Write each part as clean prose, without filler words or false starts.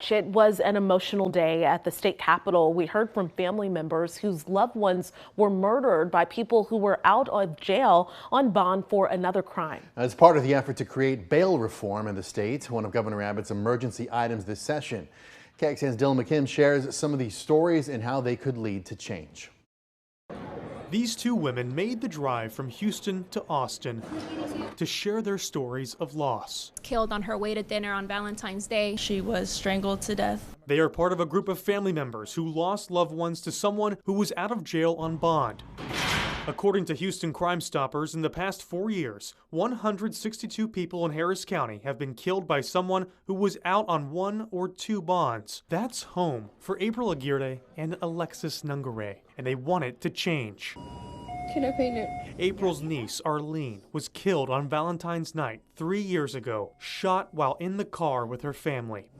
It was an emotional day at the state capitol. We heard from family members whose loved ones were murdered by people who were out of jail on bond for another crime. As part of the effort to create bail reform in the state, one of Governor Abbott's emergency items this session. KXAN's Dylan McKim shares some of these stories and how they could lead to change. These two women made the drive from Houston to Austin to share their stories of loss. Killed on her way to dinner on Valentine's Day. She was strangled to death. They are part of a group of family members who lost loved ones to someone who was out of jail on bond. According to Houston Crime Stoppers, in the past 4 years, 162 people in Harris County have been killed by someone who was out on 1 or 2 bonds. That's home for April Aguirre and Alexis Nungare, and they want it to change. Can I paint it? April's niece, Arlene, was killed on Valentine's night 3 years ago, shot while in the car with her family.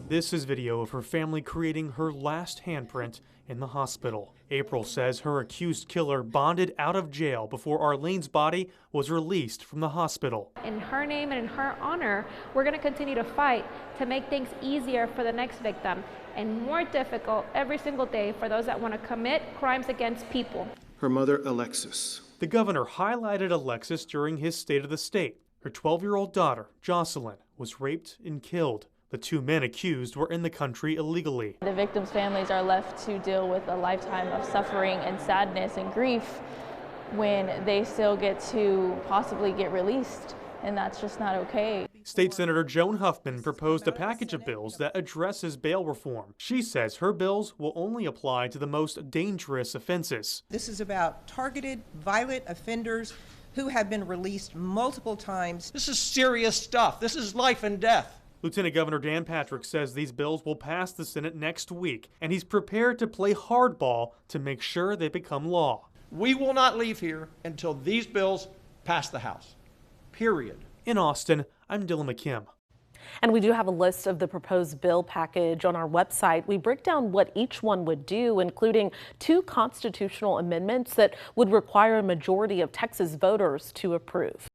This is video of her family creating her last handprint in the hospital. April says her accused killer bonded out of jail before Arlene's body was released from the hospital. In her name and in her honor, we're going to continue to fight to make things easier for the next victim and more difficult every single day for those that want to commit crimes against people. Her mother, Alexis. The governor highlighted Alexis during his State of the State. Her 12-year-old daughter, Jocelyn, was raped and killed. The 2 men accused were in the country illegally. The victims' families are left to deal with a lifetime of suffering and sadness and grief when they still get to possibly get released, and that's just not okay. State Senator Joan Huffman proposed a package of bills that addresses bail reform. She says her bills will only apply to the most dangerous offenses. This is about targeted, violent offenders who have been released multiple times. This is serious stuff. This is life and death. Lieutenant Governor Dan Patrick says these bills will pass the Senate next week, and he's prepared to play hardball to make sure they become law. We will not leave here until these bills pass the House. Period. In Austin, I'm Dylan McKim. And we do have a list of the proposed bill package on our website. We break down what each one would do, including 2 constitutional amendments that would require a majority of Texas voters to approve.